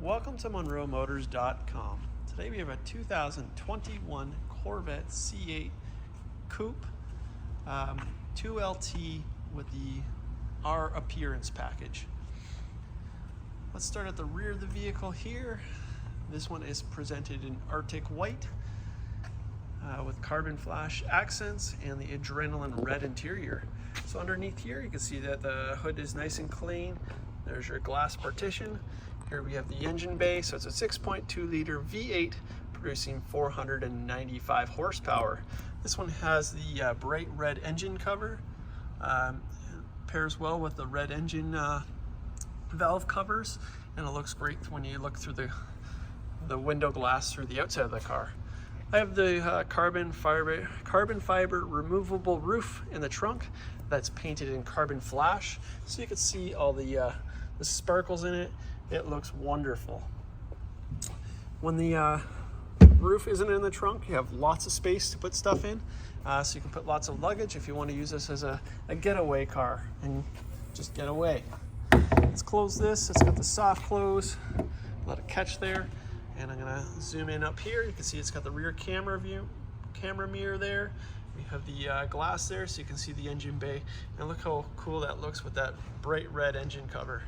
Welcome to MunroMotors.com. Today we have a 2021 Corvette C8 Coupe 2LT with the R appearance package. Let's start at the rear of the vehicle here. This one is presented in Arctic white with carbon flash accents and the adrenaline red interior. So underneath here you can see that the hood is nice and clean. There's your glass partition. Here we have the engine bay, so it's a 6.2 liter V8 producing 495 horsepower. This one has the bright red engine cover. Pairs well with the red engine valve covers, and it looks great when you look through the window glass through the outside of the car. I have the carbon fiber removable roof in the trunk that's painted in carbon flash, so you can see all the sparkles in it. It looks wonderful. When the roof isn't in the trunk, you have lots of space to put stuff in, so you can put lots of luggage if you want to use this as a getaway car and just get away. Let's close this. It's got the soft close. Let it catch there. And I'm gonna zoom in up here. You can see it's got the rear camera mirror there. We have the glass there so you can see the engine bay. And look how cool that looks with that bright red engine cover.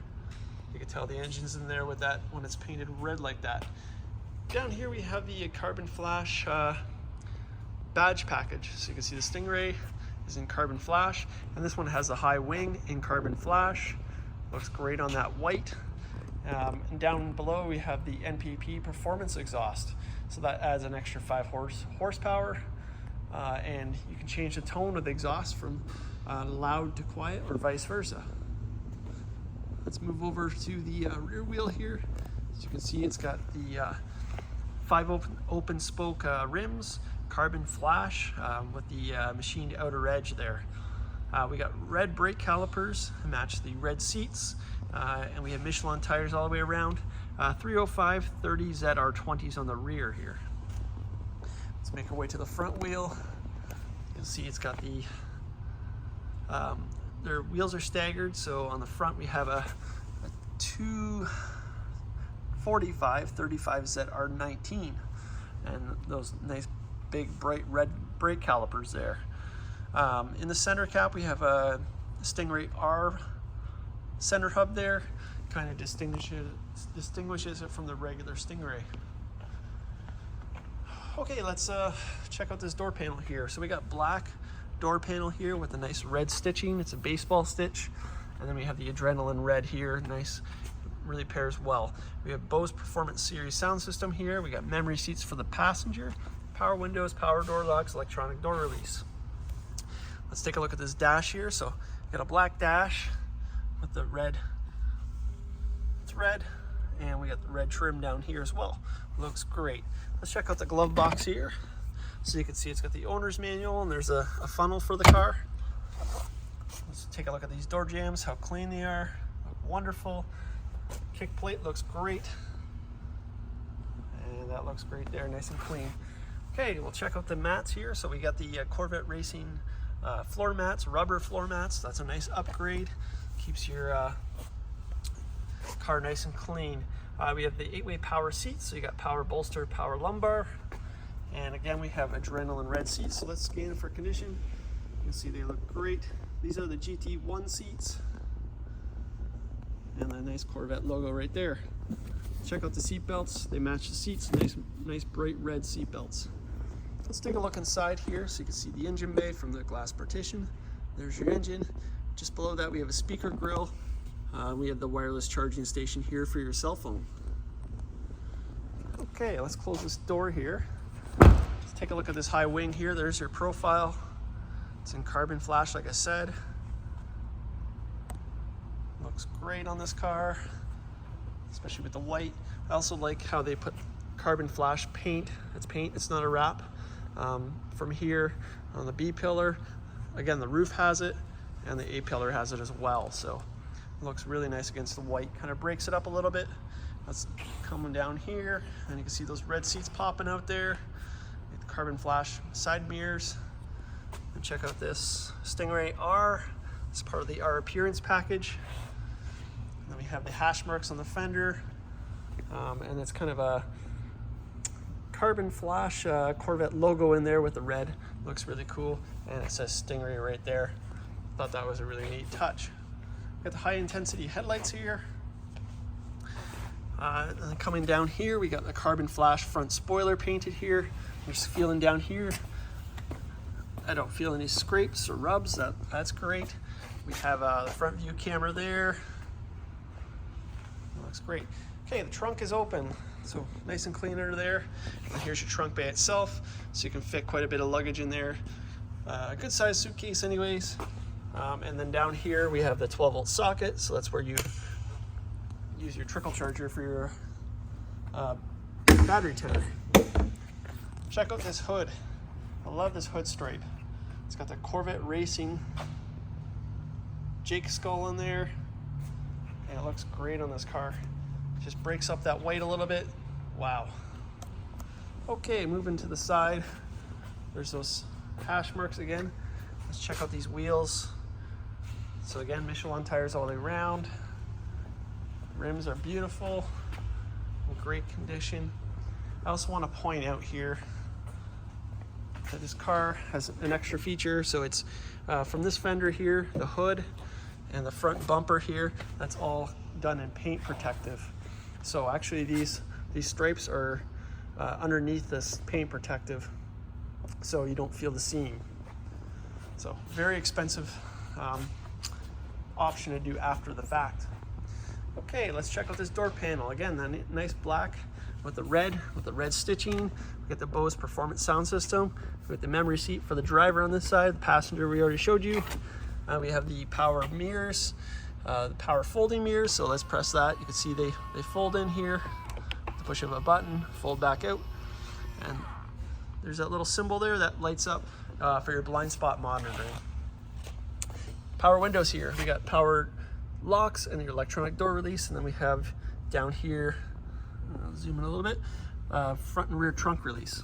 You can tell the engine's in there with that when it's painted red like that. Down here we have the carbon flash badge package. So you can see the Stingray is in carbon flash, and this one has the high wing in carbon flash. Looks great on that white. And down below we have the NPP Performance Exhaust. So that adds an extra 5 horsepower. And you can change the tone of the exhaust from loud to quiet or vice versa. Let's move over to the rear wheel here. As you can see, it's got the 5 open spoke rims, carbon flash with the machined outer edge there. We got red brake calipers to match the red seats, and we have Michelin tires all the way around. 305 30 ZR20s on the rear here. Let's make our way to the front wheel. You'll see it's got the their wheels are staggered, so on the front we have a 245 35 ZR19, and those nice big bright red brake calipers there. In the center cap we have a Stingray R center hub there, kind of distinguishes it from the regular Stingray. Okay, let's check out this door panel here. So we got black door panel here with a nice red stitching. It's a baseball stitch. And then we have the adrenaline red here. Nice, really pairs well. We have Bose Performance Series sound system here. We got memory seats for the passenger, power windows, power door locks, electronic door release. Let's take a look at this dash here. So we got a black dash with the red thread, and we got the red trim down here as well. Looks great. Let's check out the glove box here. So you can see it's got the owner's manual, and there's a funnel for the car. Let's take a look at these door jambs, how clean they are. Look wonderful. Kick plate looks great. And that looks great there, nice and clean. Okay, we'll check out the mats here. So we got the Corvette Racing floor mats, rubber floor mats. That's a nice upgrade. Keeps your car nice and clean. We have the 8-way power seats, so you got power bolster, power lumbar. And again, we have adrenaline red seats. So let's scan for condition. You can see they look great. These are the GT1 seats. And the nice Corvette logo right there. Check out the seat belts. They match the seats. Nice bright red seat belts. Let's take a look inside here so you can see the engine bay from the glass partition. There's your engine. Just below that we have a speaker grill. We have the wireless charging station here for your cell phone. Okay, let's close this door here. Let's take a look at this high wing here. There's your profile. It's in carbon flash, like I said. Looks great on this car, especially with the white. I also like how they put carbon flash paint. It's paint, it's not a wrap. From here on the B pillar, again, the roof has it, and the A pillar has it as well. So it looks really nice against the white. Kind of breaks it up a little bit. That's coming down here, and you can see those red seats popping out there. The carbon flash side mirrors. And check out this Stingray R. It's part of the R appearance package. And then we have the hash marks on the fender. And it's kind of a carbon flash Corvette logo in there with the red. Looks really cool, and it says Stingray right there. Thought that was a really neat touch. Got the high intensity headlights here. And coming down here, we got the carbon flash front spoiler painted here. I'm just feeling down here. I don't feel any scrapes or rubs. That's great. We have the front view camera there. Looks great. Okay, the trunk is open, so nice and clean under there. And here's your trunk bay itself, so you can fit quite a bit of luggage in there. A good sized suitcase anyways. And then down here we have the 12-volt socket, so that's where you use your trickle charger for your battery tender. Check out this hood. I love this hood stripe. It's got the Corvette Racing Jake skull in there, and it looks great on this car. Just breaks up that white a little bit. Wow. Okay, moving to the side. There's those hash marks again. Let's check out these wheels. So again, Michelin tires all the way around. Rims are beautiful, in great condition. I also want to point out here that this car has an extra feature. So it's from this fender here, the hood and the front bumper here, that's all done in paint protective. So actually these stripes are underneath this paint protective, so you don't feel the seam. So very expensive option to do after the fact. Okay, let's check out this door panel. Again, that nice black with the red stitching. We got the Bose Performance sound system. We got the memory seat for the driver on this side. The passenger we already showed you. We have the power mirrors, the power folding mirrors. So let's press that. You can see they fold in here. The push of a button, fold back out, and there's that little symbol there that lights up for your blind spot monitoring. Power windows here. We got power locks and your electronic door release, and then we have down here, I'll zoom in a little bit, front and rear trunk release.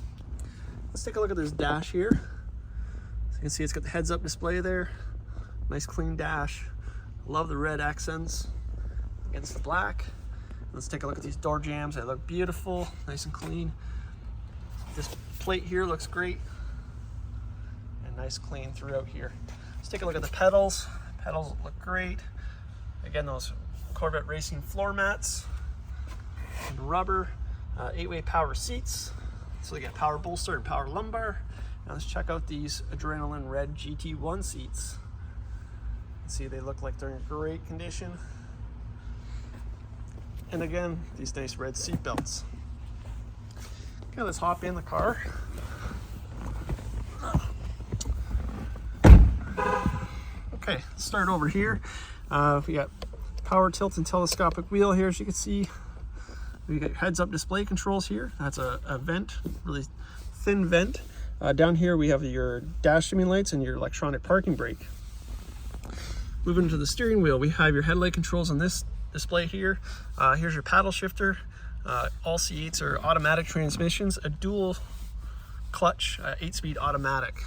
Let's take a look at this dash here. So you can see it's got the heads up display there. Nice clean dash. Love the red accents against the black. Let's take a look at these door jambs. They look beautiful, nice and clean. This plate here looks great and nice clean throughout here. Let's take a look at the pedals. Pedals look great. Again, those Corvette Racing floor mats and rubber, 8-way power seats. So they got power bolster and power lumbar. Now let's check out these adrenaline red GT1 seats. See, they look like they're in great condition. And again, these nice red seat belts. Okay, let's hop in the car. Okay, let's start over here. We got power tilt and telescopic wheel here, as you can see. We got heads up display controls here. That's a vent, really thin vent. Down here we have your dash dimming lights and your electronic parking brake. Moving to the steering wheel, we have your headlight controls on this display here. Here's your paddle shifter. All C8s are automatic transmissions, a dual clutch, 8-speed automatic.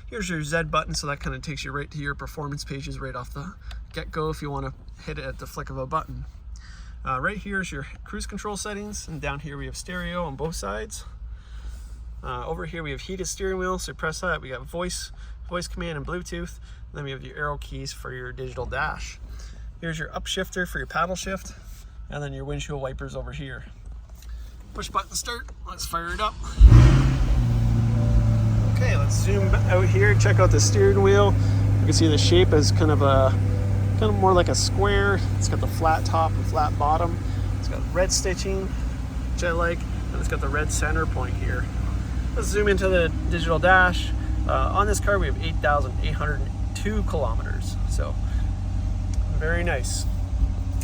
Here's your Z button, so that kind of takes you right to your performance pages right off the get-go if you want to hit it at the flick of a button. Right here is your cruise control settings, and down here we have stereo on both sides. Over here we have heated steering wheel, so press that. We got voice command and Bluetooth. And then we have your arrow keys for your digital dash. Here's your up shifter for your paddle shift, and then your windshield wipers over here. Push button start. Let's fire it up. Okay, let's zoom out here. Check out the steering wheel. You can see the shape is kind of more like a square. It's got the flat top and flat bottom. It's got red stitching, which I like, and it's got the red center point here. Let's zoom into the digital dash. On this car we have 8,802 kilometers, so very nice.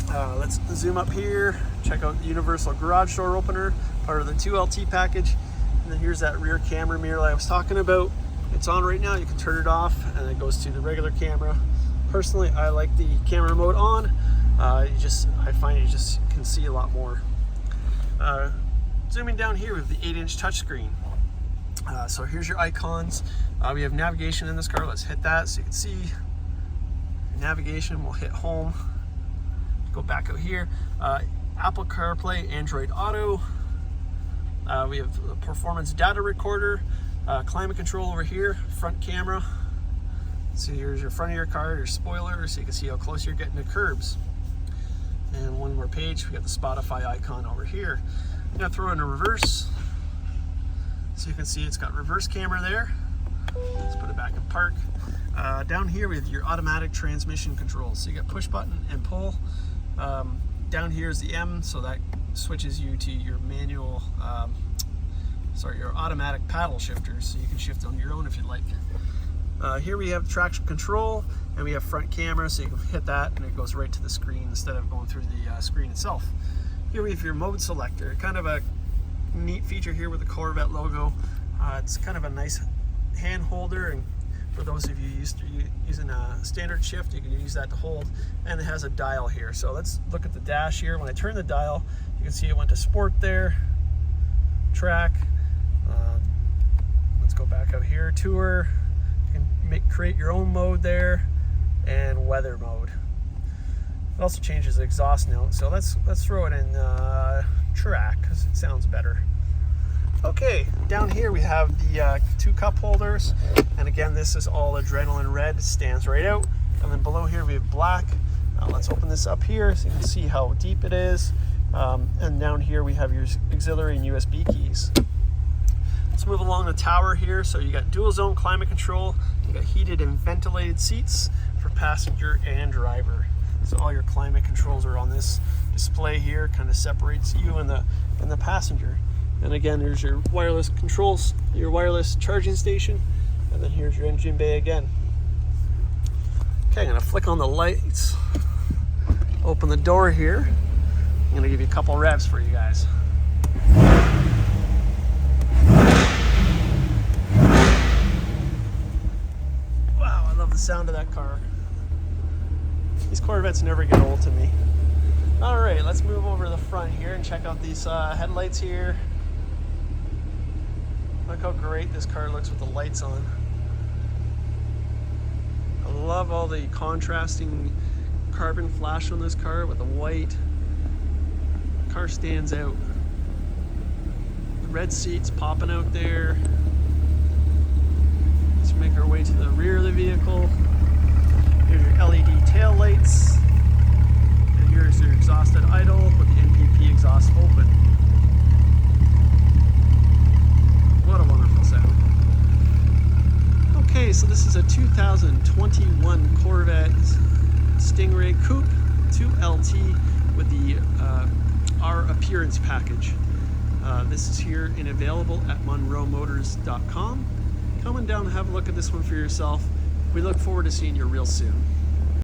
Let's zoom up here, check out the universal garage door opener, part of the 2LT package. And then here's that rear camera mirror that I was talking about. It's on right now. You can turn it off and it goes to the regular camera. Personally, I like the camera mode on. I find you just can see a lot more. Zooming down here with the 8-inch touchscreen. So here's your icons. We have navigation in this car. Let's hit that so you can see navigation. We'll hit home. Go back out here. Apple CarPlay, Android Auto. We have a performance data recorder, climate control over here, front camera. So here's your front of your car, your spoiler, so you can see how close you're getting to curbs. And one more page, we got the Spotify icon over here. I'm gonna throw in a reverse. So you can see it's got reverse camera there. Let's put it back in park. Down here we have your automatic transmission controls. So you got push button and pull. Down here is the M, so that switches you to your manual, your automatic paddle shifters, so you can shift on your own if you'd like. Here we have traction control, and we have front camera, so you can hit that and it goes right to the screen instead of going through the screen itself. Here we have your mode selector, kind of a neat feature here with the Corvette logo. It's kind of a nice hand holder, and for those of you used to using a standard shift, you can use that to hold, and it has a dial here. So let's look at the dash here. When I turn the dial, you can see it went to sport there, track. Let's go back out here, tour. You can create your own mode there, and weather mode. It also changes the exhaust note, so let's throw it in track because it sounds better. Okay, down here we have the 2 cup holders, and again this is all adrenaline red, it stands right out. And then below here we have black. Let's open this up here so you can see how deep it is. And down here we have your auxiliary and USB keys. Let's move along the tower here. So you got dual zone climate control, you got heated and ventilated seats for passenger and driver. So all your climate controls are on this display here, kind of separates you and the passenger. And again, there's your wireless controls, your wireless charging station, and then here's your engine bay again. Okay, I'm gonna flick on the lights, open the door here. I'm gonna give you a couple revs for you guys. Wow, I love the sound of that car. These Corvettes never get old to me. All right, let's move over to the front here and check out these headlights here. Look how great this car looks with the lights on. I love all the contrasting carbon flash on this car with the white. The car stands out. The red seats popping out there. Let's make our way to the rear of the vehicle. Here's your LED tail lights. And here's your exhausted idle with the NPP exhaust open. What a wonderful sound. Okay, so this is a 2021 Corvette Stingray Coupe 2LT with the R Appearance package. This is here and available at munromotors.com. Come on down and have a look at this one for yourself. We look forward to seeing you real soon.